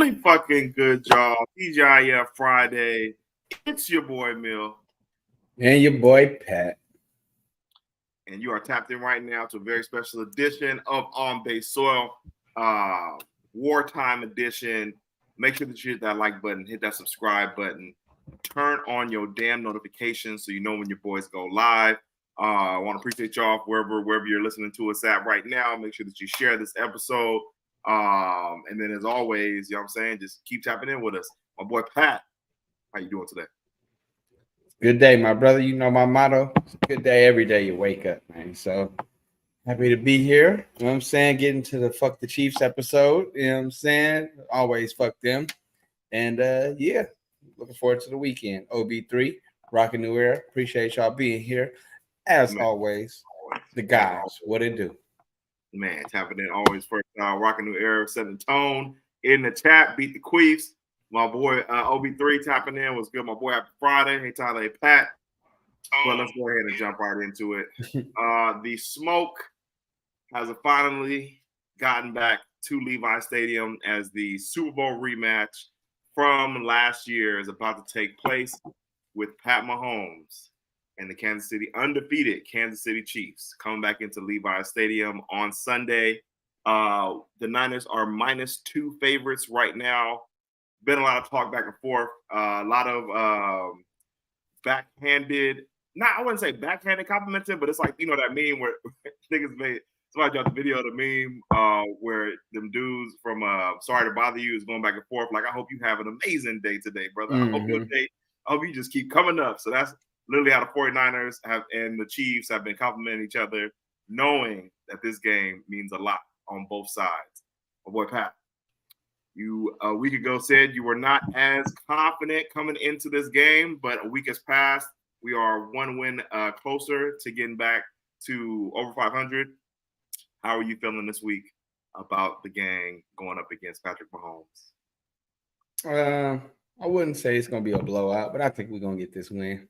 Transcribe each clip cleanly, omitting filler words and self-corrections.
Really fucking good job. TGIF Friday. It's your boy Mill. And your boy Pat. And you are tapped in right now to a very special edition of On Base Soil. Wartime edition. Make sure that you hit that like button, hit that subscribe button, turn on your damn notifications so you know when your boys go live. I want to appreciate y'all wherever you're listening to us at right now. Make sure that you share this episode. And then as always, you know what I'm saying, just keep tapping in with us. My boy Pat, how you doing today? Good day, my brother. You know my motto. It's a good day every day you wake up, man. So happy to be here. You know what I'm saying? Getting to the Fuck the Chiefs episode. You know what I'm saying? Always fuck them. And yeah, looking forward to the weekend. OB3, rocking new era. Appreciate y'all being here. As always, the guys, what it do? Man, tapping in always first rocking new era, setting tone in the chat, beat the Queefs. My boy OB3 tapping in was good. My boy Happy Friday. Hey Tyler, hey Pat. Well, let's go ahead and jump right into it. The smoke has finally gotten back to Levi Stadium as the Super Bowl rematch from last year is about to take place with Pat Mahomes and the undefeated Kansas City Chiefs coming back into Levi Stadium on Sunday. The Niners are -2 favorites right now. Been a lot of talk back and forth. A lot of backhanded, I wouldn't say backhanded complimenting, but it's like, you know, that meme where niggas made, somebody dropped the video of the meme where them dudes from Sorry to Bother You is going back and forth. Like, I hope you have an amazing day today, brother. I hope you just keep coming up. So that's literally how the 49ers and the Chiefs have been complimenting each other, knowing that this game means a lot on both sides. My boy Pat, you a week ago said you were not as confident coming into this game, but a week has passed. We are one win closer to getting back to over 500. How are you feeling this week about the gang going up against Patrick Mahomes? I wouldn't say it's going to be a blowout, but I think we're going to get this win.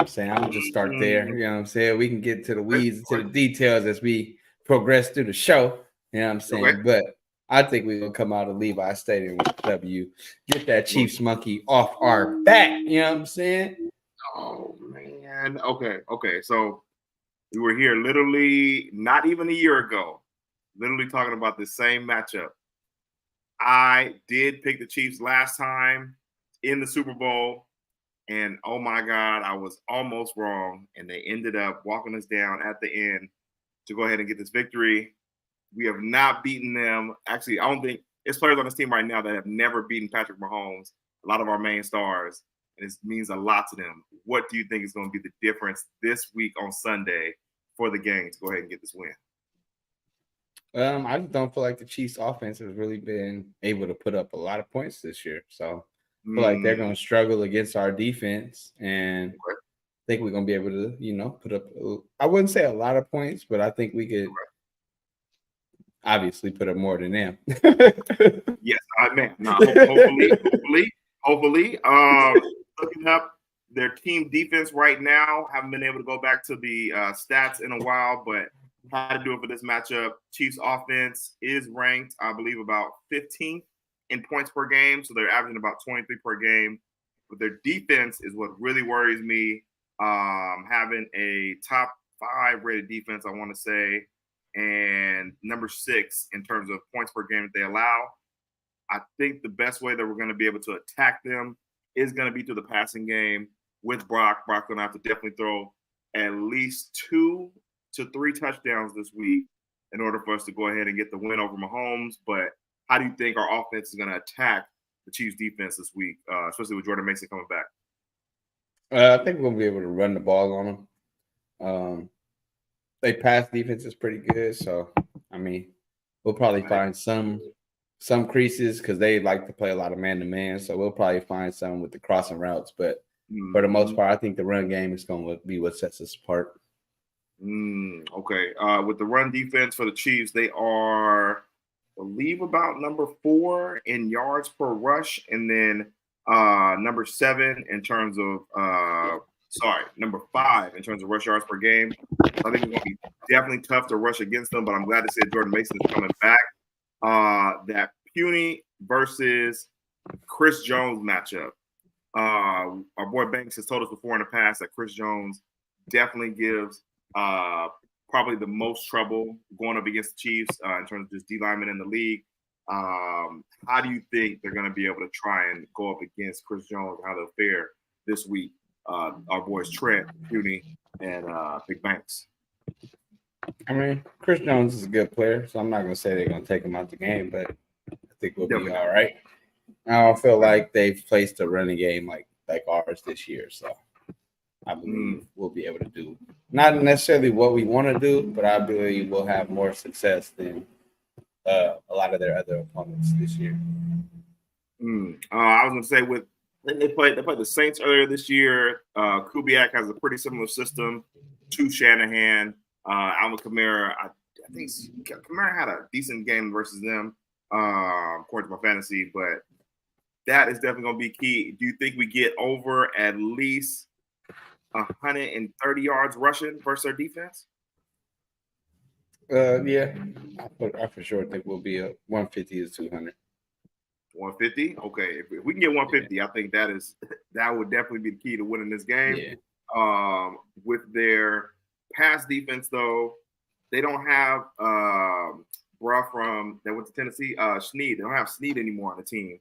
I'm saying I'm just start there. You know what I'm saying? We can get to the weeds, to the details as we progress through the show. You know what I'm saying? Okay. But I think we're going to come out of Levi Stadium with W. Get that Chiefs monkey off our back. You know what I'm saying? Oh, man. Okay. So we were here literally not even a year ago, literally talking about the same matchup. I did pick the Chiefs last time in the Super Bowl. And oh my God, I was almost wrong. And they ended up walking us down at the end to go ahead and get this victory. We have not beaten them. Actually, I don't think there's players on this team right now that have never beaten Patrick Mahomes, a lot of our main stars. And it means a lot to them. What do you think is going to be the difference this week on Sunday for the gang to go ahead and get this win? I just don't feel like the Chiefs offense has really been able to put up a lot of points this year. So I feel like they're going to struggle against our defense, and I think we're going to be able to, you know, put up, I wouldn't say a lot of points, but I think we could obviously put up more than them. Yes, I mean, hopefully. Looking up their team defense right now, haven't been able to go back to the stats in a while, but had to do it for this matchup. Chiefs offense is ranked, I believe, about 15th in points per game, so they're averaging about 23 per game. But their defense is what really worries me. Having a top 5 rated defense, I want to say, and number 6 in terms of points per game that they allow. I think the best way that we're going to be able to attack them is going to be through the passing game with Brock. Brock's going to have to definitely throw at least 2 to 3 touchdowns this week in order for us to go ahead and get the win over Mahomes. But how do you think our offense is going to attack the Chiefs defense this week, especially with Jordan Mason coming back? I think we're going to be able to run the ball on them. They pass defense is pretty good. So, I mean, we'll probably find some creases because they like to play a lot of man-to-man. So we'll probably find some with the crossing routes. But for the most part, I think the run game is going to be what sets us apart. Okay. With the run defense for the Chiefs, they are, I believe, about number 4 in yards per rush, and then number 7 in terms of number 5 in terms of rush yards per game. I think it's going to be definitely tough to rush against them, but I'm glad to see that Jordan Mason is coming back. That Puny versus Chris Jones matchup. Our boy Banks has told us before in the past that Chris Jones definitely gives probably the most trouble going up against the Chiefs in terms of just D linemen in the league. How do you think they're going to be able to try and go up against Chris Jones? How they'll fare this week? Our boys Trent, Puny, and Big Banks. I mean, Chris Jones is a good player, so I'm not going to say they're going to take him out the game, but I think we'll be all right. I don't feel like they've placed a running game like ours this year, so I believe we'll be able to do not necessarily what we want to do, but I believe we'll have more success than a lot of their other opponents this year. I was going to say they played the Saints earlier this year. Kubiak has a pretty similar system to Shanahan. Alvin Kamara, I think Kamara had a decent game versus them, according to my fantasy, but that is definitely going to be key. Do you think we get over at least 130 yards rushing versus our defense? Yeah, I for sure think we'll be a 150 to 200. 150? Okay. If we can get 150, I think that would definitely be the key to winning this game. Yeah. With their pass defense, though, they don't have bruh from that went to Tennessee, Snead. They don't have Snead anymore on the team.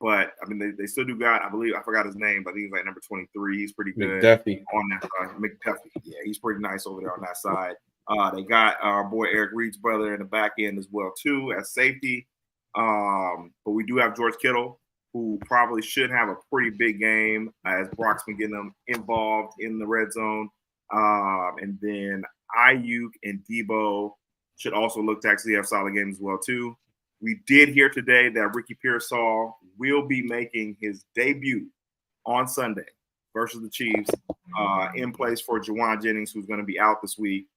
But I mean, they still do got. I believe I forgot his name, but I think he's like number 23. He's pretty good McDuffie. On that side. McDuffie, yeah, he's pretty nice over there on that side. They got our boy Eric Reed's brother in the back end as well too as safety. But we do have George Kittle, who probably should have a pretty big game as Brock's been getting them involved in the red zone. And then Ayuk and Debo should also look to actually have solid games as well too. We did hear today that Ricky Pearsall will be making his debut on Sunday versus the Chiefs in place for Juwan Jennings, who's going to be out this week.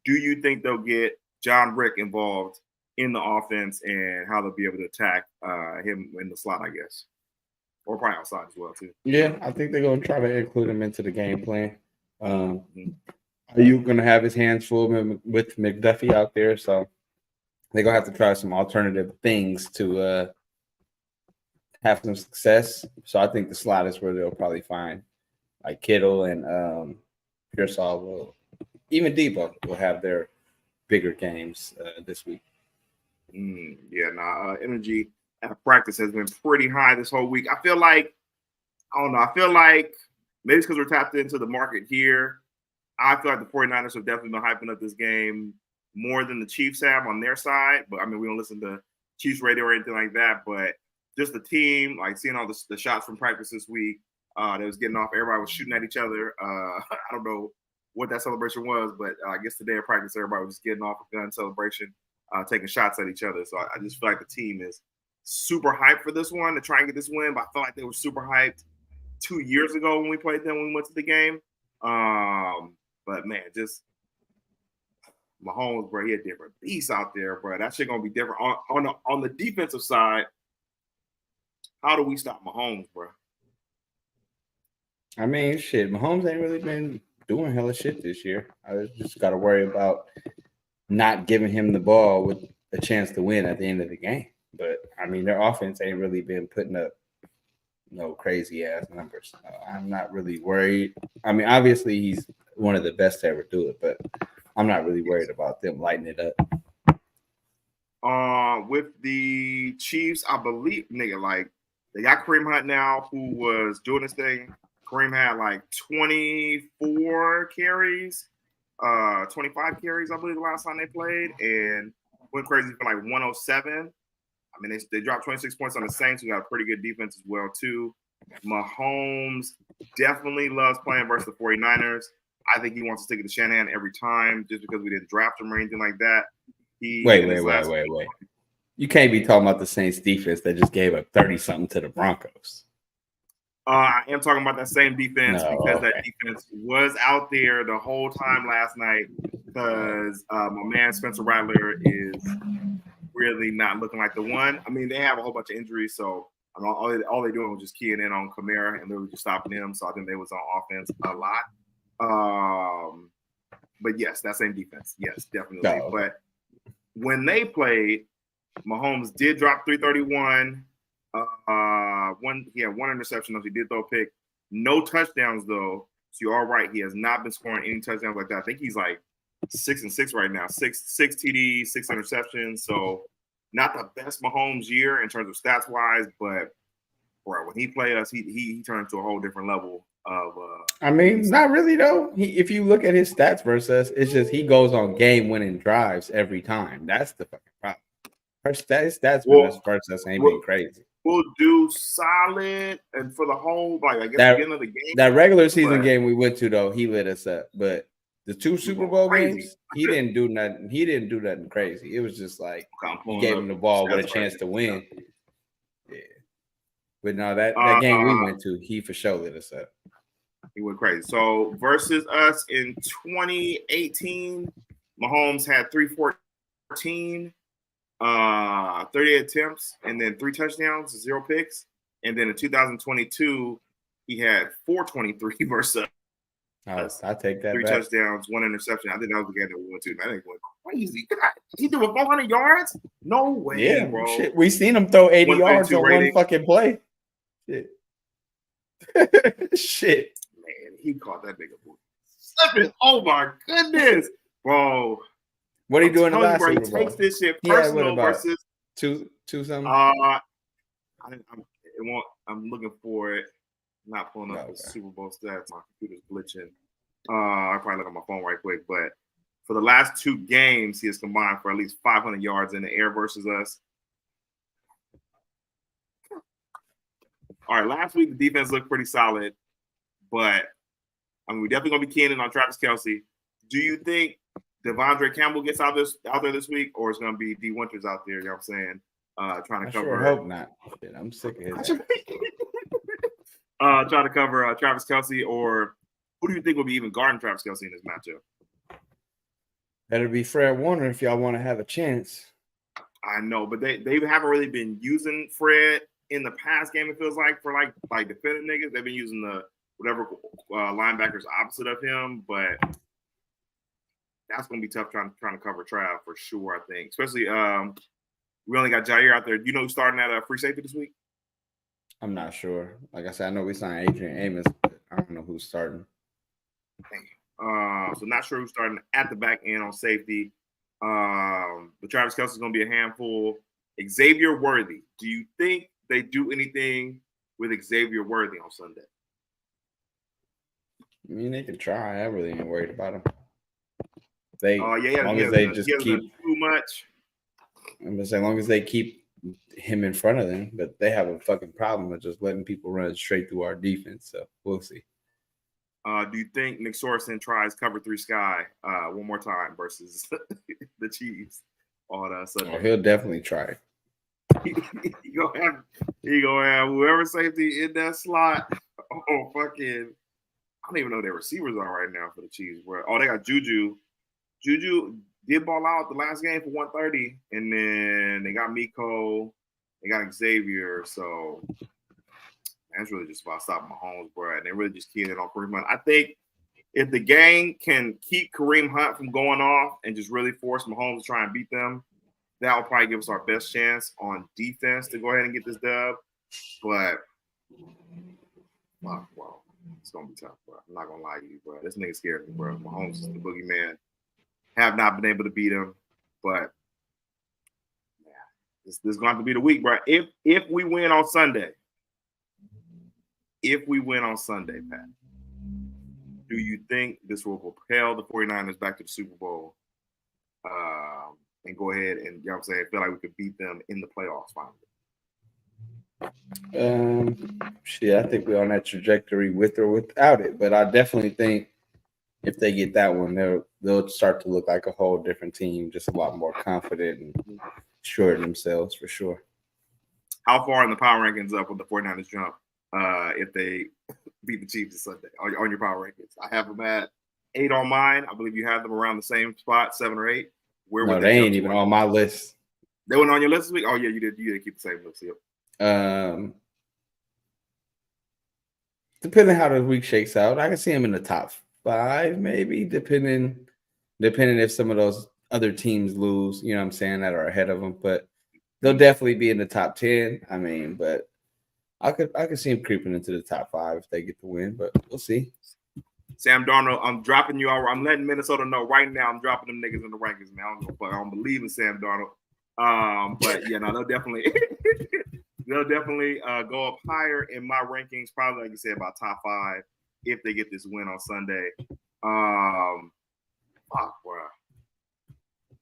Do you think they'll get John Rick involved in the offense and how they'll be able to attack him in the slot, I guess? Or probably outside as well, too. Yeah, I think they're going to try to include him into the game plan. Are you going to have his hands full with McDuffie out there? So they're going to have to try some alternative things to have some success. So I think the slot is where they'll probably find like Kittle and Pearsall will, even Debo will have their bigger games this week. Energy at practice has been pretty high this whole week. I feel like maybe it's because we're tapped into the market here. I feel like the 49ers have definitely been hyping up this game more than the Chiefs have on their side. But I mean, we don't listen to Chiefs radio or anything like that. But just the team, like seeing all the shots from practice this week, that was getting off. Everybody was shooting at each other. I don't know what that celebration was, but I guess today at practice, everybody was just getting off a gun celebration, taking shots at each other. So I just feel like the team is super hyped for this one to try and get this win. But I feel like they were super hyped 2 years ago when we played them when we went to the game. But man, just Mahomes, bro, he a different beast out there, bro. That shit gonna be different on the defensive side. How do we stop Mahomes, bro? I mean, shit, Mahomes ain't really been doing hella shit this year. I just got to worry about not giving him the ball with a chance to win at the end of the game. But I mean, their offense ain't really been putting up no crazy ass numbers. I'm not really worried. I mean, obviously he's one of the best to ever do it, but I'm not really worried about them lighting it up. With the Chiefs, I believe, they got Kareem Hunt now, who was doing this thing. Kareem had like 24 carries, 25 carries, I believe, the last time they played, and went crazy for like 107. I mean, they dropped 26 points on the Saints, who got a pretty good defense as well, too. Mahomes definitely loves playing versus the 49ers. I think he wants to stick it to Shanahan every time just because we didn't draft him or anything like that. Wait. You can't be talking about the Saints defense that just gave up 30-something to the Broncos. I am talking about that same defense because that defense was out there the whole time last night because my man Spencer Rattler is really not looking like the one. I mean, they have a whole bunch of injuries, so all they're doing was just keying in on Kamara and they were just stopping him. So I think they was on offense a lot. But yes, that same defense. Yes, definitely. But when they played, Mahomes did drop 331. He had one interception, though. He did throw a pick. No touchdowns, though. So you're all right. He has not been scoring any touchdowns like that. I think he's like 6-6 right now. Six TDs, 6 interceptions. So not the best Mahomes year in terms of stats wise, but bro, when he played us, he turned to a whole different level of. I mean, not really though. If you look at his stats versus us, it's just he goes on game-winning drives every time. That's the fucking problem. Her stats versus us ain't been crazy. We'll do solid, and for the whole I guess that, beginning of the game. That regular season game we went to though, he lit us up. But the 2 Super Bowl games, he didn't do nothing. He didn't do nothing crazy. It was just like he gave him the ball with a chance to win. Yeah. But no, that game we went to, he for sure lit us up. He went crazy. So versus us in 2018, Mahomes had 314, 38 attempts, and then 3 touchdowns, 0 picks. And then in 2022, he had 423 versus us. I take that 3 back. touchdowns, 1 interception. I think that was the game that we went to. I think went crazy. God, he doing 400 yards? No way, bro. Shit. We seen him throw 80 yards on one fucking play. Shit. Shit. Man, he caught that nigga slipping. Oh my goodness, bro. What are you doing in the last Super Bowl? He takes this shit personal versus two something. I'm looking for it. Not pulling up the Super Bowl stats. My computer's glitching. I probably look on my phone right quick, but for the last 2 games, he has combined for at least 500 yards in the air versus us. All right, last week the defense looked pretty solid, but I mean, we're definitely gonna be keying in on Travis Kelce. Do you think Devondre Campbell gets out there this week, or it's gonna be D Winters out there? You know what I'm saying? Trying to cover. Sure hope not. Shit, I'm sick of his. Trying to cover Travis Kelce, or who do you think will be even guarding Travis Kelce in this matchup? Better be Fred Warner if y'all want to have a chance. I know, but they haven't really been using Fred in the past game. It feels like for like defending niggas, they've been using the whatever linebackers opposite of him, but that's gonna be tough trying to cover Trav for sure. I think, especially we only got Jair out there. You know who's starting at free safety this week? I'm not sure. Like I said, I know we signed Adrian Amos, but I don't know who's starting. So not sure who's starting at the back end on safety. But Travis Kelce is going to be a handful. Xavier Worthy. Do you think they do anything with Xavier Worthy on Sunday? I mean, they can try. I really ain't worried about them. As long as they just keep too much. I'm gonna say, as long as they keep him in front of them, but they have a fucking problem with just letting people run straight through our defense. So we'll see. Do you think Nick Sorensen tries cover 3 sky one more time versus the Chiefs on Sunday? Oh, he'll definitely try. He gonna have whoever safety in that slot. Oh, fucking! I don't even know who their receivers are right now for the Chiefs. Bro. Oh, they got Juju. Juju did ball out the last game for 130, and then they got Miko. They got Xavier. So that's really just about stopping Mahomes, bro. And they really just keying it on Kareem Hunt. I think if the gang can keep Kareem Hunt from going off and just really force Mahomes to try and beat them, that will probably give us our best chance on defense to go ahead and get this dub. But, wow, it's going to be tough, bro. I'm not going to lie to you, bro. This nigga scares me, bro. Mahomes is the boogeyman. Have not been able to beat him, but this is going to have to be the week, bro. If we win on Sunday, Pat, do you think this will propel the 49ers back to the Super Bowl and go ahead and, you know what I'm saying, feel like we could beat them in the playoffs finally? I think we're on that trajectory with or without it, but I definitely think if they get that one, they'll start to look like a whole different team, just a lot more confident and sure of themselves for sure. How far in the power rankings up with the 49ers jump if they beat the Chiefs this Sunday on your power rankings? I have them at 8 on mine. I believe you have them around the same spot, 7 or 8. No, they ain't even on my list. They weren't on your list this week? Oh, yeah, you did. You did keep the same list. Yep. Depending how the week shakes out, I can see them in the top 5, maybe, depending if some of those other teams lose, you know what I'm saying, that are ahead of them. But they'll definitely be in the top 10. I mean, but I could see him creeping into the top 5 if they get the win, but we'll see. Sam Darnold, I'm dropping you all. I'm letting Minnesota know right now. I'm dropping them niggas in the rankings, man. I don't believe in Sam Darnold. But yeah, no, they'll definitely go up higher in my rankings. Probably like you said, about top 5 if they get this win on Sunday. Fuck, bro.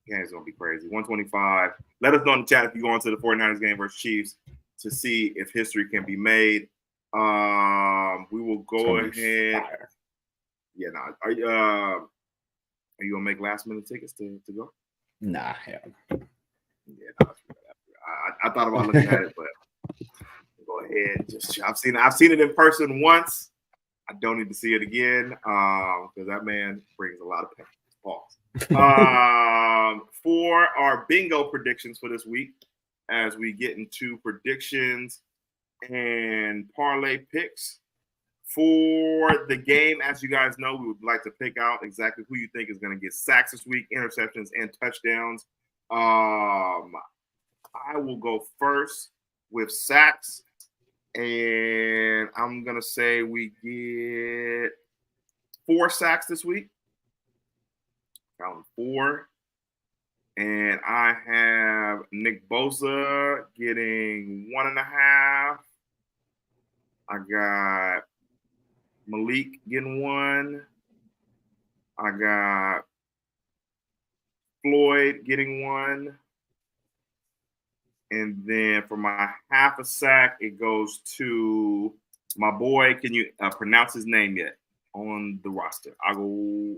Yeah, it's gonna be crazy. 125. Let us know in the chat if you go into the 49ers game versus Chiefs to see if history can be made. We will go ahead. Yeah, no. Are you gonna make last minute tickets to go? Nah, hell. Yeah, no, I thought about looking at it, but go ahead. Just I've seen it in person once. I don't need to see it again because that man brings a lot of pain. Pause. For our bingo predictions for this week, as we get into predictions and parlay picks. For the game, as you guys know, we would like to pick out exactly who you think is going to get sacks this week, interceptions, and touchdowns. I will go first with sacks, and I'm going to say we get 4 sacks this week. Count 4. And I have Nick Bosa getting 1.5. I got Malik getting 1. I got Floyd getting 1. And then for my half a sack, it goes to my boy. Can you pronounce his name yet on the roster? I'll go.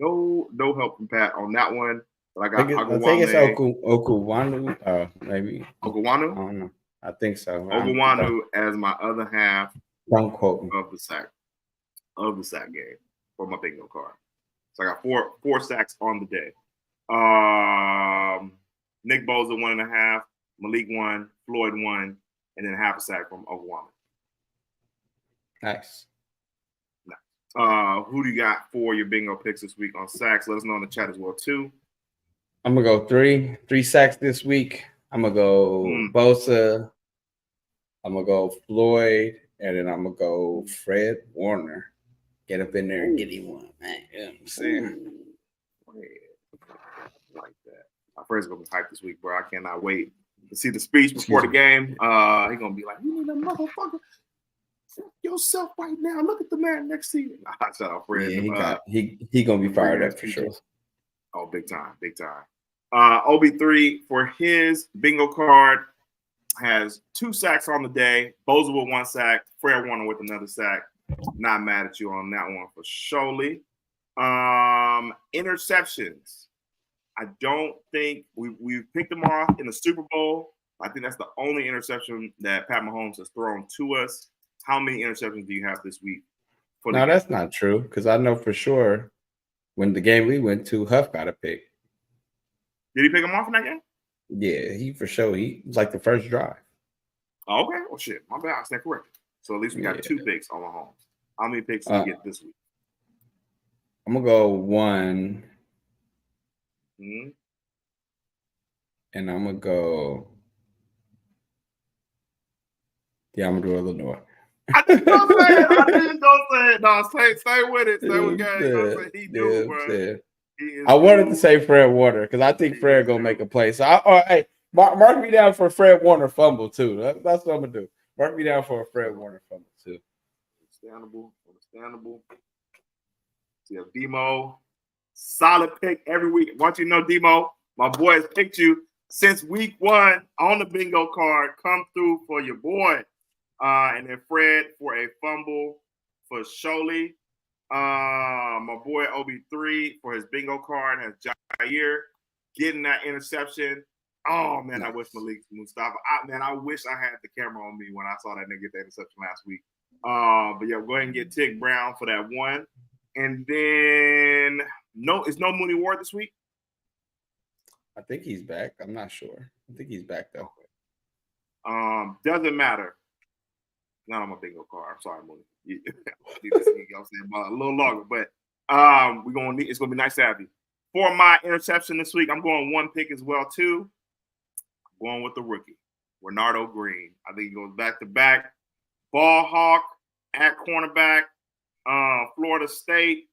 No help from Pat on that one. But I think it's Okuwanu, maybe. Okuwanu? I don't know. I think so. Okuwanu as my other half don't quote me. of the sack game for my bingo card. So I got four sacks on the day. Nick Bosa 1.5, Malik 1, Floyd 1, and then half a sack from Okuwanu. Nice. Who do you got for your bingo picks this week on sacks? Let us know in the chat as well too. I'm gonna go 3 sacks this week. I'm gonna go Bosa. I'm gonna go Floyd, and then I'm gonna go Fred Warner. Get up in there and get him one, man. You know what I'm saying? Like that. My friend's gonna be hyped this week, bro. I cannot wait to see the speech before the game. He's gonna be like, "You need a motherfucker. Yourself right now. Look at the man next to you." Shout out, Fred. Yeah, he gonna be fired up for sure. Oh, big time. OB3 for his bingo card has 2 sacks on the day. Bosa with 1 sack. Fred Warner with another sack. Not mad at you on that one for surely. Interceptions. I don't think we've picked them off in the Super Bowl. I think that's the only interception that Pat Mahomes has thrown to us. How many interceptions do you have this week? No, that's not true because I know for sure when the game we went to, Huff got a pick. Did he pick him off in that game? Yeah, he for sure. He was like the first drive. Oh, okay. Well, shit. My bad. I stand corrected. So at least we got 2 picks on Mahomes. How many picks do you get this week? I'm going to go 1. Mm-hmm. And I'm going to go. Yeah, I'm going to do Illinois. I didn't go say it. No, stay with it. Stay with gang. He do, bro. I wanted to say Fred Warner because I think Fred going to make a play. So, hey, mark me down for a Fred Warner fumble, too. That's what I'm going to do. Mark me down for a Fred Warner fumble, too. Understandable. See, Demo, solid pick every week. I want you to know, Demo, my boy has picked you since week 1 on the bingo card. Come through for your boy. And then Fred for a fumble for Sholey. My boy OB3 for his bingo card has Jair getting that interception. Oh, man, I wish Malik Mustafa. I wish I had the camera on me when I saw that nigga get that interception last week. But yeah, go ahead and get Tig Brown for that 1. And then, is no Mooney Ward this week? I think he's back. I'm not sure. I think he's back, though. Doesn't matter. Not on my bingo card. I'm sorry, Mooney. I'm saying a little longer, but it's gonna be nice to have you. For my interception this week, I'm going one pick as well, too. I'm going with the rookie, Renardo Green. I think he goes back-to-back. Ball hawk at cornerback, Florida State.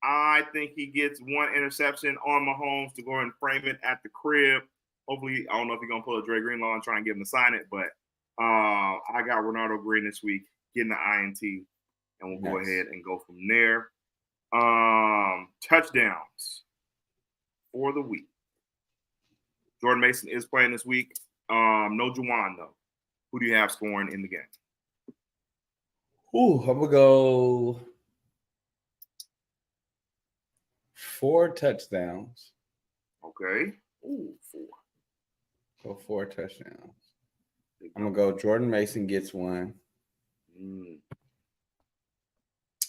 I think he gets one interception on Mahomes to go and frame it at the crib. Hopefully, I don't know if he's going to pull a Dre Greenlaw and try and get him to sign it, but I got Renardo Green this week getting the INT, and we'll go ahead and go from there. Touchdowns for the week. Jordan Mason is playing this week. No Juwan, though. Who do you have scoring in the game? Ooh, I'm going to go 4 touchdowns. Okay. Ooh, 4. Go 4 touchdowns. I'm going to go Jordan Mason gets one. I'm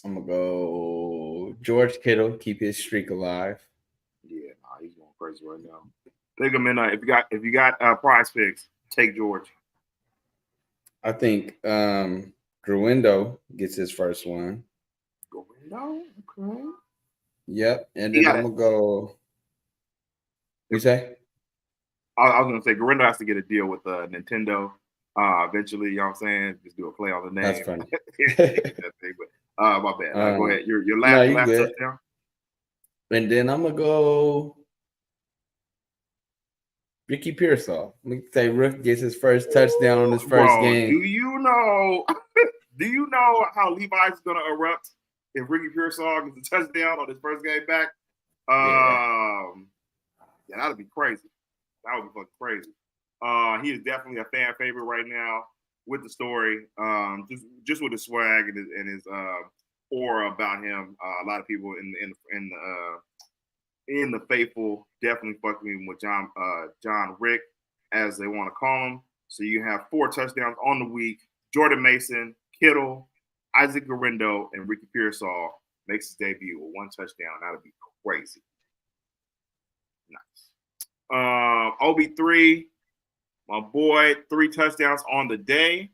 going to go George Kittle, keep his streak alive. Yeah, he's going crazy right now. Pick him in. If you got prize picks, take George. I think Gruendo gets his first one. Gruendo? Okay. Yep. And then I'm going to go. You say? I was going to say Gruendo has to get a deal with Nintendo eventually. You know what I'm saying? Just do a play on the name. That's funny. But my bad. Go ahead. Your last touchdown. And then I'm going to go Ricky Pearsall. Let me say Rick gets his first touchdown on his first game. Do you know how Levi's is going to erupt if Ricky Pearsall gets a touchdown on his first game back? Yeah, that would be crazy. That would be fucking crazy. He is definitely a fan favorite right now with the story. Just with his swag and his aura about him. A lot of people in the faithful definitely fucking with John Rick, as they want to call him. So you have 4 touchdowns on the week. Jordan Mason, Kittle, Isaac Gruendo, and Ricky Pearsall makes his debut with 1 touchdown. That would be crazy. Nice. OB3, my boy, 3 touchdowns on the day.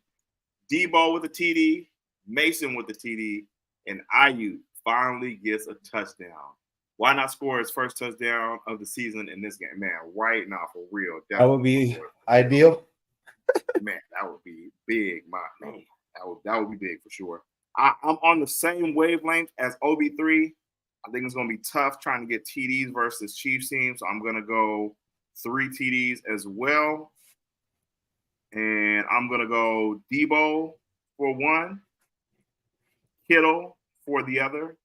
Debo with a TD, Mason with the TD, and Ayuk finally gets a touchdown. Why not score his first touchdown of the season in this game? Man, right now, for real. That would be ideal. Man, that would be big. That would be big for sure. I'm on the same wavelength as OB3. I think it's going to be tough trying to get TDs versus Chiefs team, so I'm going to go 3 TDs as well. And I'm going to go Debo for 1, Kittle for the other.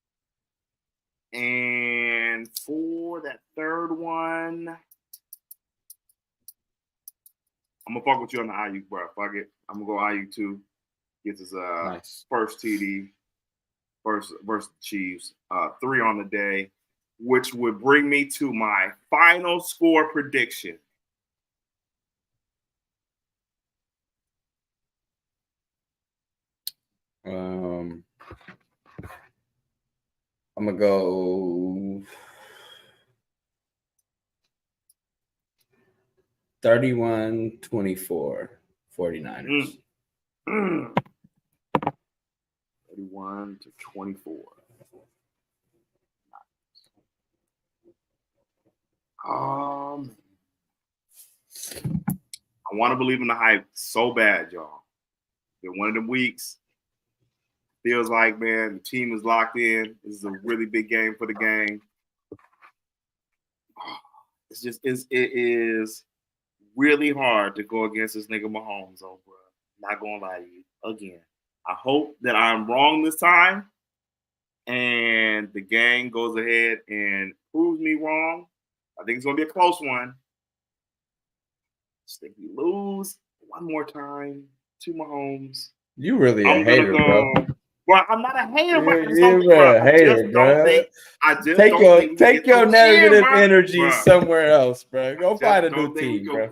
And for that third one, I'm going to fuck with you on the Ayuk, bro. Fuck it. I'm going to go Ayuk too. Gets his first TD versus the Chiefs. 3 on the day, which would bring me to my final score prediction. I'm going to go 31-24 49ers. 31-24. I want to believe in the hype so bad, y'all. Been one of them weeks. Feels like, man, the team is locked in. This is a really big game for the game. It is really hard to go against this nigga Mahomes, bro. Not gonna lie to you. Again, I hope that I'm wrong this time and the gang goes ahead and proves me wrong. I think it's gonna be a close one. Just think we lose one more time to Mahomes. You really a hater, bro. Well, I'm not a hater, but take your negative energy somewhere else, bro. Go find a new team, bro.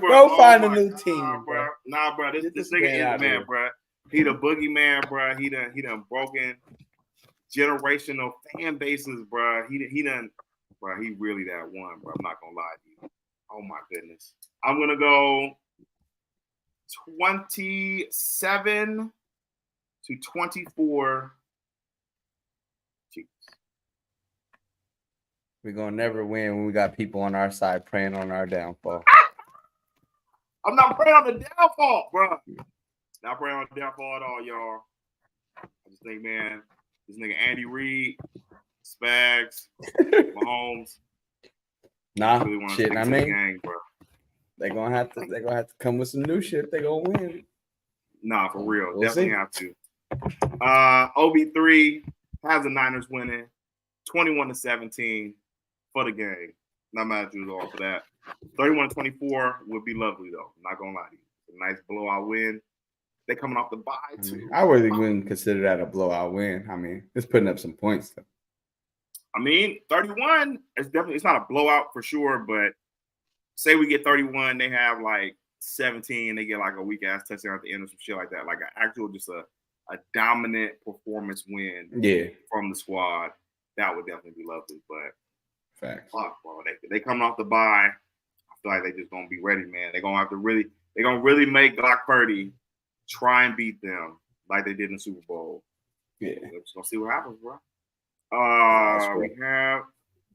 Go find a new team, bro. Nah, bro. This nigga is man, bro. He the boogeyman, bro. He done broken generational fan bases, bro. He done, bro. He really that one, bro. I'm not gonna lie to you. Oh my goodness. I'm gonna go 27-24 Chiefs. We're gonna never win when we got people on our side praying on our downfall. I'm not praying on the downfall, bro. Not praying on the downfall at all, y'all. I just think, man, this nigga Andy Reid, Spags, Mahomes. Nah, really shit. I mean, gang, bro. They're gonna have to come with some new shit. They gonna win. Nah, for real, we'll definitely see. have to. OB3 has the Niners winning, 21-17 for the game. Not mad at you at all for that. 31-24 would be lovely though. I'm not gonna lie to you. A nice blowout win. They coming off the bye too. I really wouldn't consider that a blowout win. I mean, it's putting up some points though. I mean, 31 is definitely, it's not a blowout for sure, but say we get 31, they have like 17, they get like a weak ass touchdown at the end or some shit like that. Like an actual just a dominant performance win from the squad. That would definitely be lovely. But facts. Fuck, bro. They coming off the bye. I feel like they just gonna be ready, man. They're gonna really make Brock Purdy try and beat them like they did in the Super Bowl. Yeah. We're just gonna see what happens, bro. We have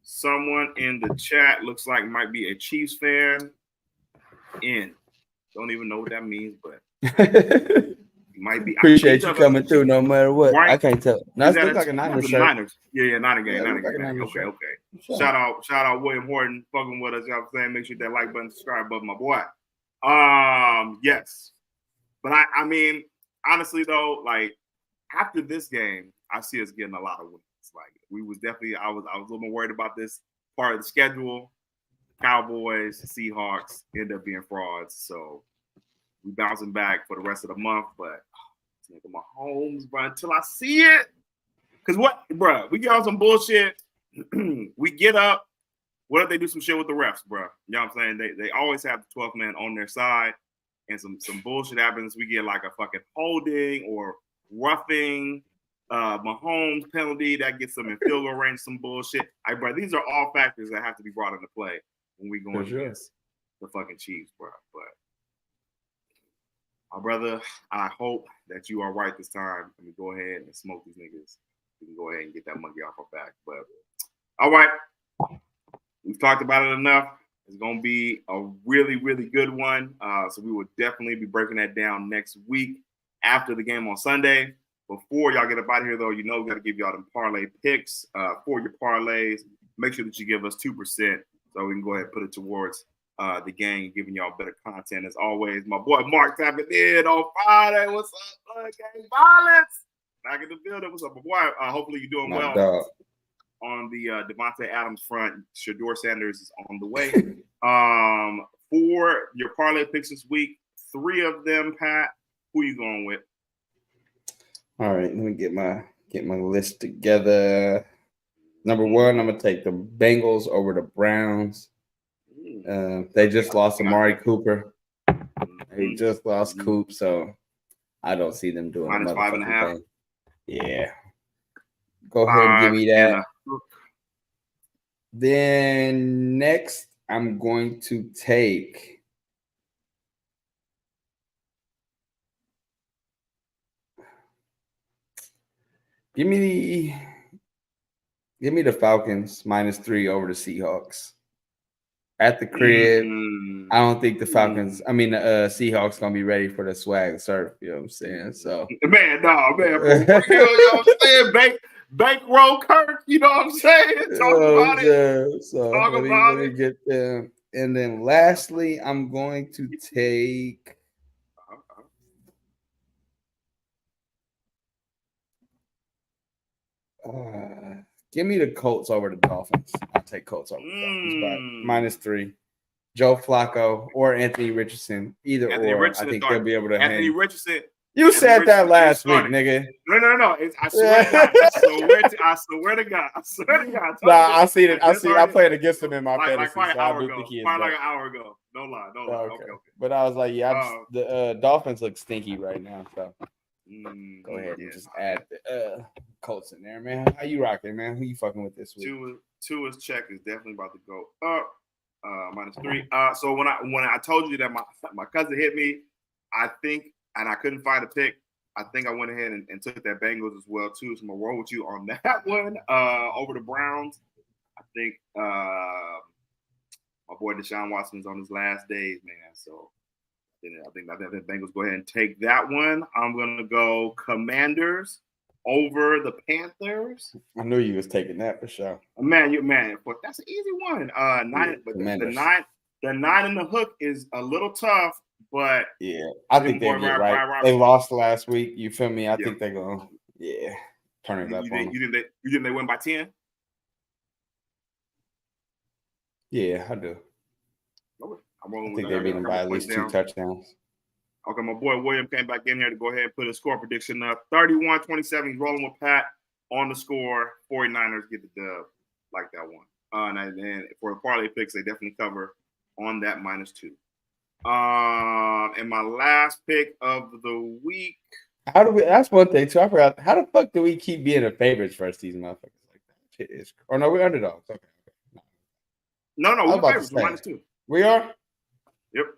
someone in the chat, looks like might be a Chiefs fan. Don't even know what that means, but might be. Appreciate you coming through no matter what. Right? I can't tell. No, it's like a Niners shirt. Niners. Yeah, Niner game. Okay. Shout out William Horton fucking with us. You know what I'm saying? Make sure that like button, subscribe button, my boy. Yes. But I mean, honestly though, like after this game, I see us getting a lot of wins. Like we was definitely, I was a little more worried about this part of the schedule. Cowboys, Seahawks end up being frauds, so we bouncing back for the rest of the month. But nigga, Mahomes, bro, until I see it, because what, bro, we get on some bullshit. We get up. What if they do some shit with the refs, bro? You know what I'm saying? They always have the 12th man on their side, and some bullshit happens. We get like a fucking holding or roughing. Mahomes penalty that gets them in field goal range, some bullshit. Bro, these are all factors that have to be brought into play when we go against the fucking Chiefs, bro. But my brother, I hope that you are right this time. Let me go ahead and smoke these niggas. We can go ahead and get that monkey off our back. But all right, we've talked about it enough. It's gonna be a really, really good one. So we will definitely be breaking that down next week after the game on Sunday. Before y'all get up out of here, though, you know we got to give y'all them parlay picks for your parlays. Make sure that you give us 2% so we can go ahead and put it towards the game, giving y'all better content. As always, my boy Mark tapping in on Friday. What's up, gang? Violence? Back in the building. What's up, my boy? Hopefully you're doing well. Dog. On the Devontae Adams front, Shador Sanders is on the way. For your parlay picks this week, 3 of them, Pat, who you going with? All right, let me get my list together. Number 1, I'm gonna take the Bengals over the Browns. They just lost Amari Cooper. They just lost Coop, so I don't see them doing -5.5 thing. Yeah, go ahead and give me that. Then next, I'm going to take. Give me the Falcons -3 over the Seahawks. At the crib, I don't think the Falcons, the Seahawks gonna be ready for the swag surf, you know what I'm saying? So man, for real, you know what I'm saying? Bankroll Kirk, you know what I'm saying? Talk about it. So let me get them. And then lastly, I'm going to take give me the Colts over the Dolphins. I'll take Colts over the Dolphins by -3. Joe Flacco or Anthony Richardson, either or. I think they'll be able to Anthony Richardson. You said that last week, nigga. No. I swear to God. I swear to God. Nah, I see it. I played against him in my fantasy. Probably like an hour ago. No lie. Okay. But I was like, the Dolphins look stinky right now, so go ahead and just add the Colts in there, man. How you rocking, man? Who you fucking with this week? Tua's check is definitely about to go up. -3. So when I told you that my cousin hit me, I think, and I couldn't find a pick, I think I went ahead and took that Bengals as well too. So I'm gonna roll with you on that one over the Browns. I think my boy Deshaun Watson's on his last days, man. So I think the Bengals go ahead and take that one. I'm gonna go Commanders over the Panthers. I knew you was taking that for sure. Man, that's an easy one. Nine, but the 9 in the hook is a little tough, but yeah, I think they get right. They lost last week. You feel me? I think they're gonna turn it up. You think they win by 10? Yeah, I do. I think they beat them by at least 2 touchdowns. Okay, my boy William came back in here to go ahead and put his score prediction up. 31-27. He's rolling with Pat on the score. 49ers get the dub. Like that one. And for the parlay picks, they definitely cover on that -2. And my last pick of the week. That's one thing too. I forgot. How the fuck do we keep being the favorites versus these motherfuckers like that? Shit is. Or no, we're underdogs. Okay. No, we're favorites. We're -2. We are? Yep.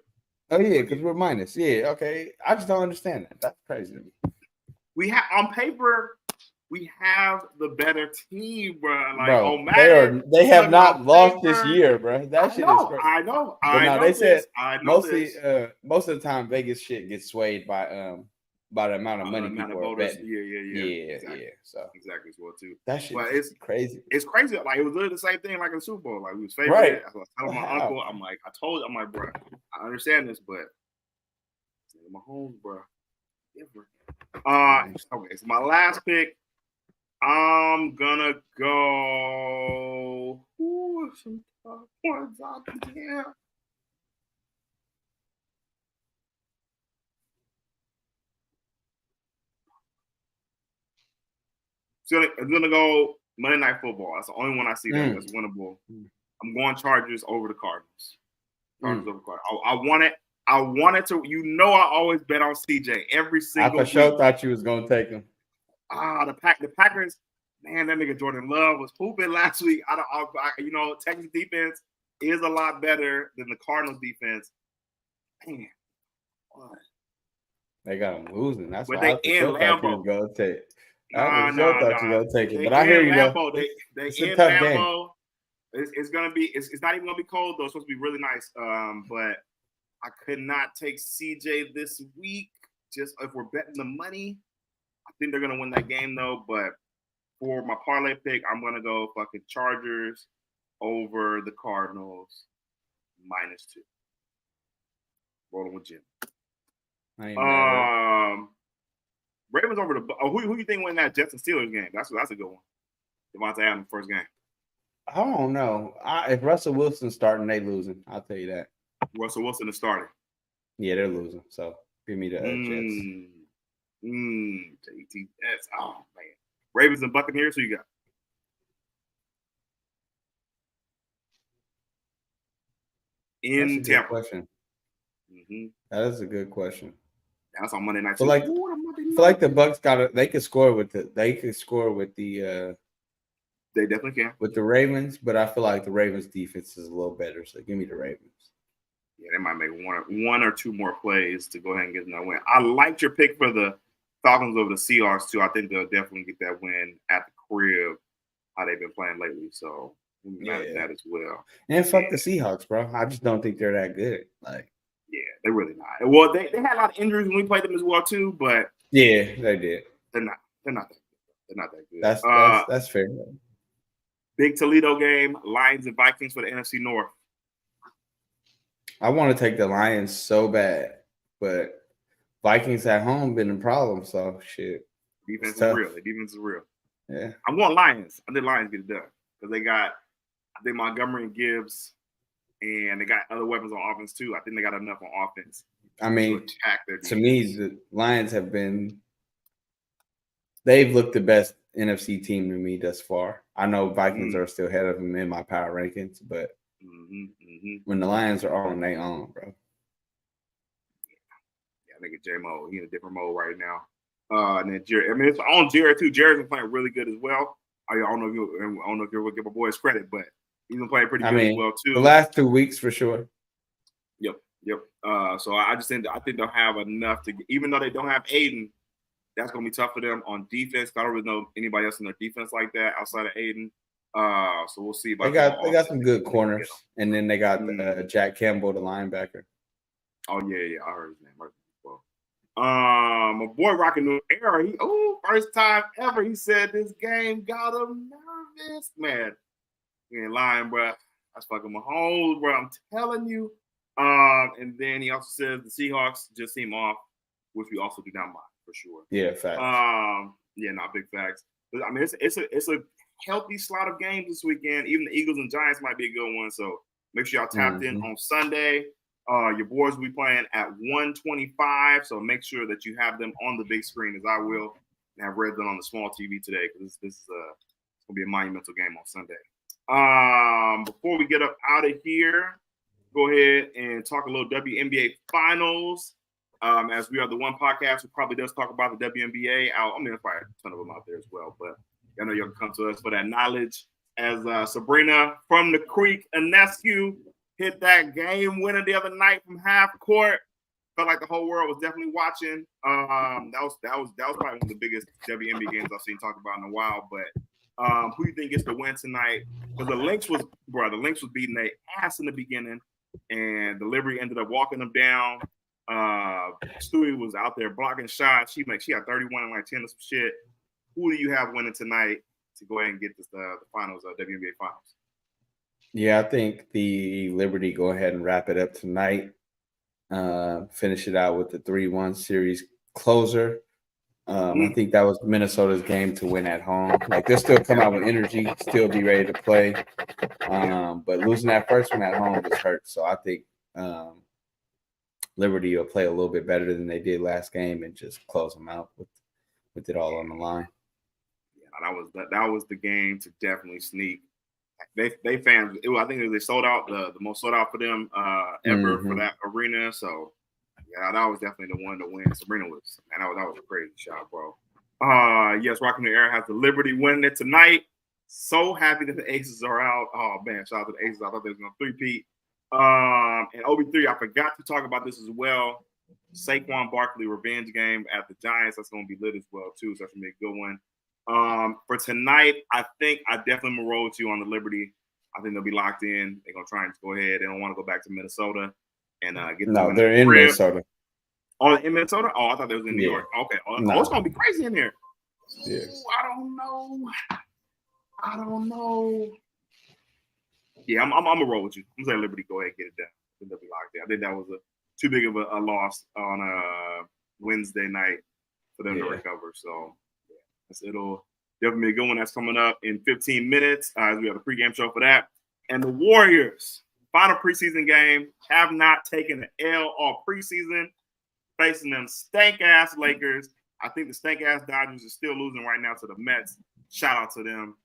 Oh yeah, because we're minus. Yeah, okay. I just don't understand that. That's crazy to me. We have on paper, we have the better team, bro. Like, bro, they have not lost this year, bro. That shit is crazy. I know. They said most of the time Vegas shit gets swayed by the amount of money people are betting. Yeah. Exactly. So exactly as well too. That shit is crazy. It's crazy. Like it was literally the same thing like in the Super Bowl. Like we was favorite. Right. I was telling my uncle, I'm like, bro, I understand this, but Mahomes, bro, different. Okay, so my last pick, I'm gonna go. Ooh, some tough ones out there. I'm gonna go Monday Night Football. That's the only one I see that's winnable. I'm going Chargers over the Cardinals. Over Cardinals. I wanted to. I always bet on CJ every single. I for sure thought you was gonna take him. The Packers. Man, that nigga Jordan Love was pooping last week. Texas defense is a lot better than the Cardinals defense. Man, what? They got him losing. That's why I thought you was gonna take. I thought you were gonna take it, but I hear you though. It's a tough game. It's gonna be. It's not even gonna be cold though. It's supposed to be really nice. But I could not take CJ this week. Just if we're betting the money, I think they're gonna win that game though. But for my parlay pick, I'm gonna go fucking Chargers over the Cardinals -2. Rolling with Jim. Ravens over the. Who you think win that Jets and Steelers game? That's a good one. Devontae Adams first game. I don't know. If Russell Wilson's starting, they losing. I'll tell you that. Russell Wilson is starting. Yeah, they're losing. So give me the Jets. JTS. Oh man. Ravens and Buccaneers. Who you got? In Tampa. Question. That is a good question. That's on Monday night. So I feel like the Bucks they could score with the. They definitely can with the Ravens, but I feel like the Ravens defense is a little better. So give me the Ravens. Yeah, they might make one or two more plays to go ahead and get that win. I liked your pick for the Falcons over the Seahawks too. I think they'll definitely get that win at the crib. How they've been playing lately, so we mad at that as well. And fuck the Seahawks, bro. I just don't think they're that good. Like, yeah, they're really not. Well, they had a lot of injuries when we played them as well too, but yeah, they did. They're not that good. They're not that good. That's fair. Big Toledo game, Lions and Vikings for the NFC North. I want to take the Lions so bad, but Vikings at home been a problem. So shit. Defense is real. The defense is real. Yeah. I'm going Lions. I think Lions get it done because they got, I think Montgomery and Gibbs, and they got other weapons on offense too. I think they got enough on offense. I mean, to me, the Lions they've looked the best NFC team to me thus far. I know Vikings are still ahead of them in my power rankings, but when the Lions are on, they on, bro. Yeah, I think it's J-Mo. He's in a different mode right now. And then Jared. I mean, it's on Jared too. Jared's been playing really good as well. I don't know if you're gonna give my boys credit, but he's been playing pretty good as well too. The last 2 weeks for sure. Yep. So I think they'll have enough to, even though they don't have Aiden, that's gonna be tough for them on defense. I don't really know anybody else in their defense like that outside of Aiden. So we'll see about they got some good corners, and then they got Jack Campbell, the linebacker. Oh yeah, I heard his name. Well, my boy rocking New Era. First time ever he said this game got him nervous, man. You ain't lying, bro. That's fucking Mahomes, bro. I'm telling you. And then he also says the Seahawks just seem off, which we also do not mind for sure. Yeah, facts. Not big facts. But, I mean, it's a healthy slot of games this weekend. Even the Eagles and Giants might be a good one. So make sure y'all tapped in on Sunday. Your boys will be playing at 1:25. So make sure that you have them on the big screen, as I will, and have read them on the small TV today, because this is gonna be a monumental game on Sunday. Before we get up out of here, go ahead and talk a little WNBA finals. As we are the one podcast who probably does talk about the WNBA. I mean, there's probably a ton of them out there as well, but I know y'all can come to us for that knowledge. As Sabrina from the Creek, Anescu, hit that game winner the other night from half court. Felt like the whole world was definitely watching. That was probably one of the biggest WNBA games I've seen talked about in a while. But who do you think gets the win tonight? Because the Lynx was beating their ass in the beginning, and the Liberty ended up walking them down. Stewie was out there blocking shots. She had 31 and like 10 or some shit. Who do you have winning tonight to go ahead and get the finals, WNBA finals? Yeah, I think the Liberty go ahead and wrap it up tonight. Finish it out with the 3-1 series closer. I think that was Minnesota's game to win at home. Like, they'll still come out with energy, still be ready to play. But losing that first one at home just hurt. So I think Liberty will play a little bit better than they did last game and just close them out with it all on the line. Yeah, that was the game to definitely sneak. They fans, I think they sold out the most sold out for them ever for that arena. So yeah, that was definitely the one to win. Sabrina that was a crazy shot, bro. Yes, Rocking the Air has the Liberty winning it tonight. So happy that the Aces are out. Oh man, shout out to the Aces. I thought they was gonna three-peat. And OB3, I forgot to talk about this as well. Saquon Barkley revenge game at the Giants. That's gonna be lit as well too. So that's gonna be a good one. For tonight, I think I definitely will roll with you on the Liberty. I think they'll be locked in. They're gonna try and go ahead. They don't want to go back to Minnesota and get. No, they're in Minnesota. Oh, in Minnesota? Oh, I thought they was in New York. Okay. It's gonna be crazy in here. Yeah. Ooh, I don't know. Yeah, I'm gonna roll with you. I'm gonna say Liberty go ahead and get it done. I think they'll be locked in. I think that was too big of a loss on Wednesday night for them to recover. So it'll definitely be a good one that's coming up in 15 minutes as we have a pregame show for that. And the Warriors, final preseason game, have not taken an L all preseason, facing them stank-ass Lakers. I think the stank-ass Dodgers are still losing right now to the Mets. Shout out to them.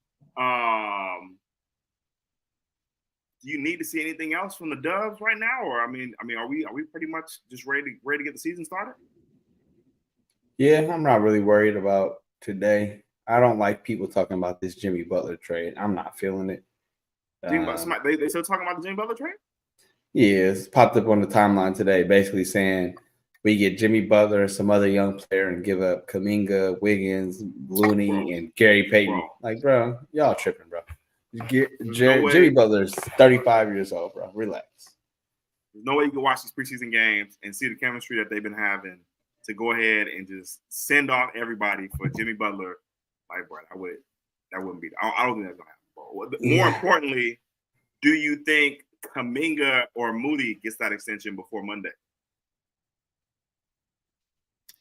Do you need to see anything else from the Dubs right now, or are we pretty much just ready to get the season started? Yeah, I'm not really worried about today. I don't like people talking about this Jimmy Butler trade. I'm not feeling it. They still talking about the Jimmy Butler trade? Yeah, it's popped up on the timeline today, basically saying we get Jimmy Butler and some other young player and give up Kuminga, Wiggins, Looney, and Gary Payton. Bro, y'all tripping, bro. Jimmy Butler's 35 years old, bro. Relax. There's no way you can watch these preseason games and see the chemistry that they've been having to go ahead and just send off everybody for Jimmy Butler. Like, bro, that wouldn't be. I don't think that's gonna happen, bro. More importantly, do you think Kuminga or Moody gets that extension before Monday?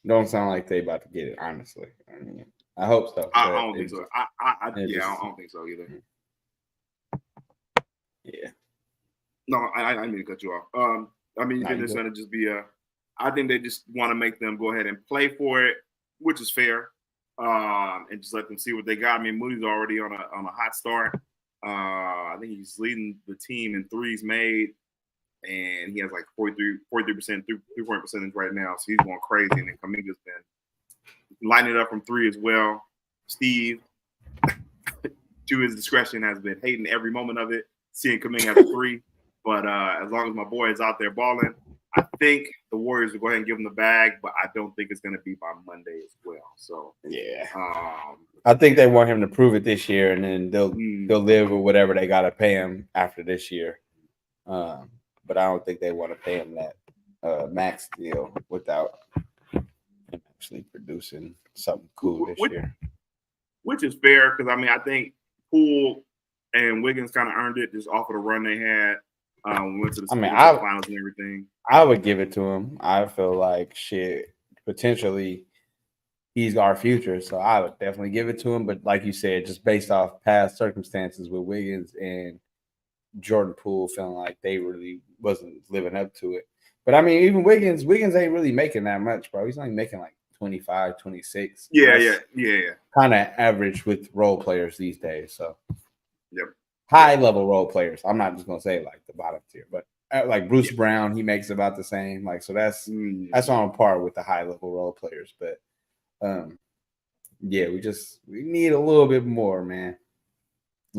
Don't sound like they about to get it, honestly. I mean, I hope so. I don't think so. I don't think so either. Yeah. No, I didn't mean to cut you off. You think it's going to just be I think they just want to make them go ahead and play for it, which is fair, and just let them see what they got. I mean, Moody's already on a hot start. I think he's leading the team in threes made, and he has like 43% three-point percentage right now. So he's going crazy, and then Kuminga's been lighting it up from three as well. Steve, to his discretion, has been hating every moment of it, seeing Kuminga at the three. But as long as my boy is out there balling, I think the Warriors will go ahead and give him the bag, but I don't think it's going to be by Monday as well. So yeah, I think they want him to prove it this year, and then they'll live with whatever they got to pay him after this year. But I don't think they want to pay him that max deal without him actually producing something cool this year. Which is fair because I think Poole and Wiggins kind of earned it just off of the run they had. Went to the finals and everything. I would give it to him. I feel like potentially he's our future, so I would definitely give it to him. But like you said, just based off past circumstances with Wiggins and Jordan Poole, feeling like they really wasn't living up to it. But I mean, even Wiggins ain't really making that much, bro. He's only making like 25, 26. Yeah. Kind of average with role players these days. So, yep. High level role players. I'm not just gonna say like the bottom tier, but like Bruce Brown, he makes about the same. Like, so that's on par with the high level role players. But yeah, we need a little bit more, man.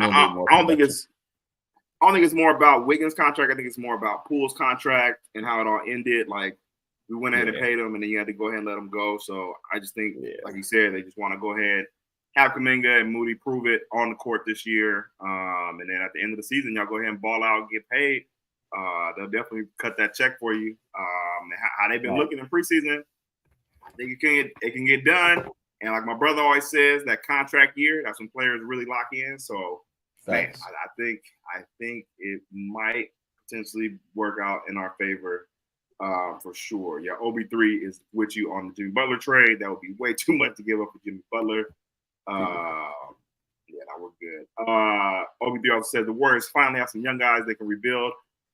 I don't think it's more about Wiggins' contract. I think it's more about Poole's contract and how it all ended. Like, we went ahead and paid him, and then you had to go ahead and let him go. So I just think, like you said, they just want to go ahead, have Kuminga and Moody prove it on the court this year. And then at the end of the season, y'all go ahead and ball out and get paid. They'll definitely cut that check for you. How they've been looking in preseason, I think it can get done. And like my brother always says, that contract year, that's when players really lock in. So, man, I think it might potentially work out in our favor for sure. Yeah, OB3 is with you on the Jimmy Butler trade. That would be way too much to give up for Jimmy Butler. Yeah, that was good. OB3 also said the Warriors finally have some young guys they can rebuild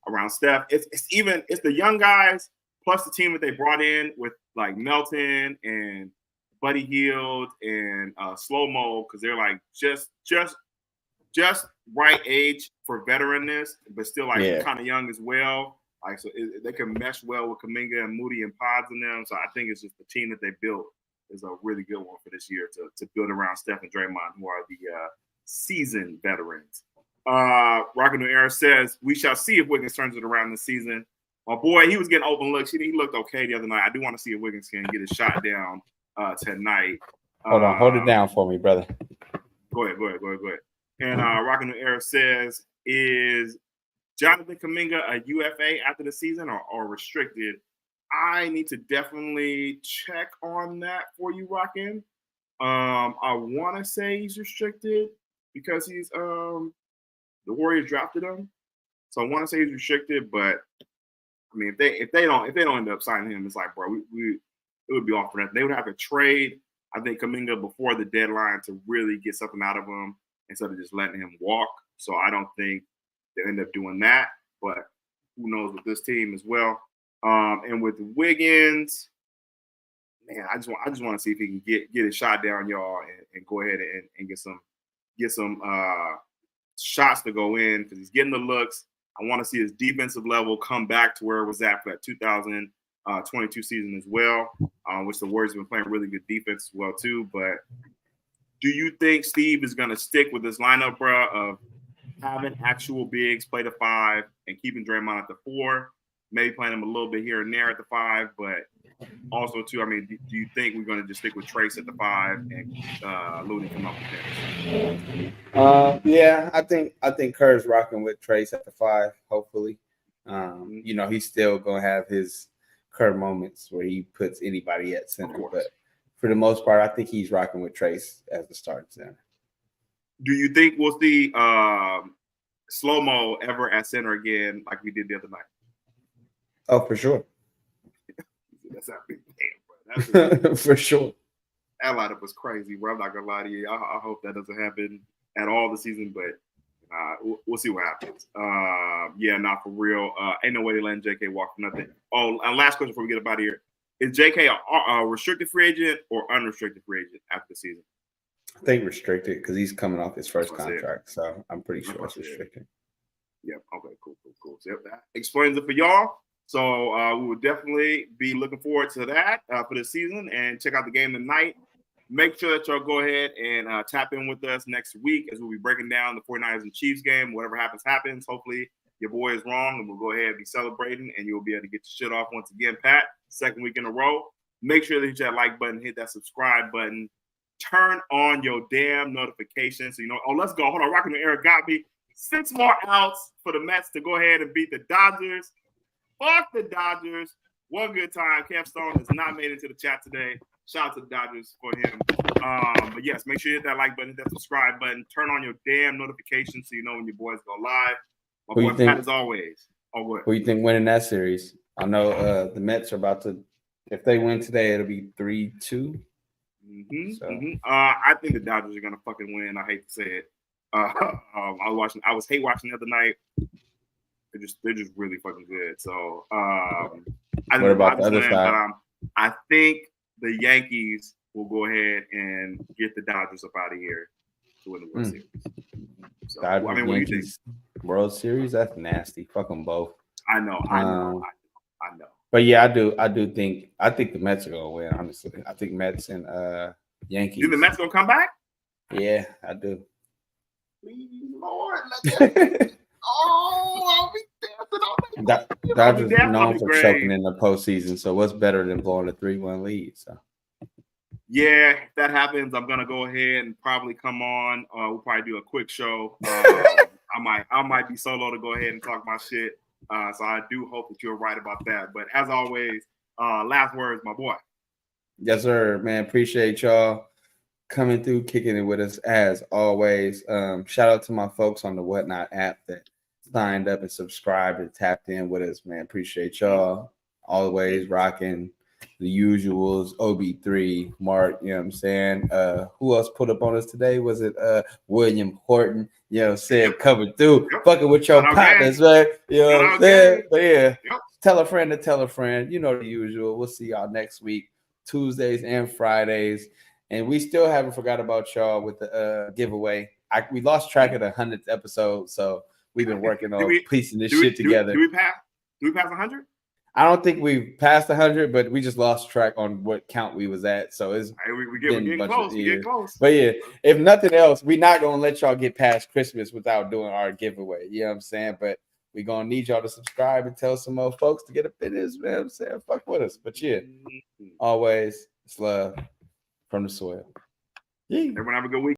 around Steph. It's the young guys plus the team that they brought in with like Melton and Buddy Hield and Slow Mo, because they're like just right age for veteranness, but still like kind of young as well. Like, so they can mesh well with Kuminga and Moody and Pods in them. So I think it's just the team that they built is a really good one for this year to build around Steph and Draymond, who are the seasoned veterans. Rockin' New Era says, we shall see if Wiggins turns it around this season. My boy, he was getting open looks. He looked okay the other night. I do want to see if Wiggins can get his shot down tonight. Hold it down for me, brother. Go ahead. And Rockin' New Era says, is Jonathan Kuminga a UFA after the season or restricted? I need to definitely check on that for you, Rockin'. I want to say he's restricted because he's the Warriors drafted him, so I want to say he's restricted. But I mean, if they don't end up signing him, it's like, bro, it would be off for that. They would have to trade, I think, Kuminga before the deadline to really get something out of him instead of just letting him walk. So I don't think they'll end up doing that. But who knows with this team as well. And with Wiggins, man, I just want to see if he can get his shot down, y'all, and go ahead and get some shots to go in because he's getting the looks. I want to see his defensive level come back to where it was at for that 2022 season as well, which the Warriors have been playing really good defense as well too. But do you think Steve is going to stick with this lineup, bro, of having actual bigs play the 5 and keeping Draymond at the 4? Maybe playing him a little bit here and there at the 5, but also too, I mean, do you think we're going to just stick with Trace at the 5 and Looney come up with that? Yeah, I think Kerr's rocking with Trace at the 5. Hopefully, you know, he's still going to have his Kerr moments where he puts anybody at center, but for the most part, I think he's rocking with Trace as the starting center. Do you think we'll see Slow Mo ever at center again like we did the other night? Oh, for sure. That's not big. Damn, bro. For sure. That lineup was crazy, bro. I'm not gonna lie to you. I hope that doesn't happen at all this season, but we'll see what happens. Yeah, not for real. Ain't no way they're letting JK walk for nothing. Oh, and last question before we get up out of here: is JK a restricted free agent or unrestricted free agent after the season? I think restricted because he's coming off his first contract, so I'm pretty sure it's restricted. Yep. Okay. Cool. So that explains it for y'all. So we will definitely be looking forward to that for the season and check out the game tonight. Make sure that y'all go ahead and tap in with us next week as we'll be breaking down the 49ers and Chiefs game. Whatever happens. Hopefully your boy is wrong and we'll go ahead and be celebrating and you'll be able to get your shit off once again, Pat. Second week in a row. Make sure that you hit that like button, hit that subscribe button. turn on your damn notifications. So, let's go. Hold on. Rocking the Air got me 6 more outs for the Mets to go ahead and beat the Dodgers. Fuck the Dodgers. One good time. Kev Stone has not made it to the chat today. Shout out to the Dodgers for him. But yes, make sure you hit that like button, hit that subscribe button, turn on your damn notifications so you know when your boys go live. My boy Pat, as always. What? Who you think winning that series? I know the Mets are about to. If they win today, it'll be 3-2. I think the Dodgers are gonna fucking win. I hate to say it. I was hate watching the other night. They're just really fucking good. So I think what about the other side? But I think the Yankees will go ahead and get the Dodgers up out of here to win the World Series. So, Dodgers, what Yankees, do you think? World Series? That's nasty. Fuck them both. I know. But yeah, I think the Mets are gonna win. Honestly, I think Mets and Yankees. You think the Mets gonna come back? Yeah, I do. Please, Lord, let them. I'll be dancing on that. Dodgers known for choking in the postseason. So what's better than blowing a 3-1 lead? So. Yeah, if that happens, I'm gonna go ahead and probably come on. We'll probably do a quick show. I might be solo to go ahead and talk my shit. So I do hope that you're right about that. But as always, last words, my boy. Yes, sir, man. Appreciate y'all coming through, kicking it with us as always. Shout out to my folks on the Whatnot app that signed up and subscribed and tapped in with us, man. Appreciate y'all. Always rocking the usuals, OB3, Mark, you know what I'm saying? Who else put up on us today? Was it William Horton? You know what I'm saying? Coming through, fucking with your partners, man. You know what I'm saying? But yeah, tell a friend to tell a friend. You know the usual. We'll see y'all next week, Tuesdays and Fridays. And we still haven't forgot about y'all with the giveaway. We lost track of the 100th episode, so we've been working on piecing this shit together. Do we pass 100? I don't think we've passed 100, but we just lost track on what count we was at. So it's we're getting close. We get close. But yeah, if nothing else, we're not gonna let y'all get past Christmas without doing our giveaway. You know what I'm saying? But we're gonna need y'all to subscribe and tell some more folks to get up in this, man. You know what I'm saying, fuck with us. But yeah, always it's love from the soil. Everyone have a good week.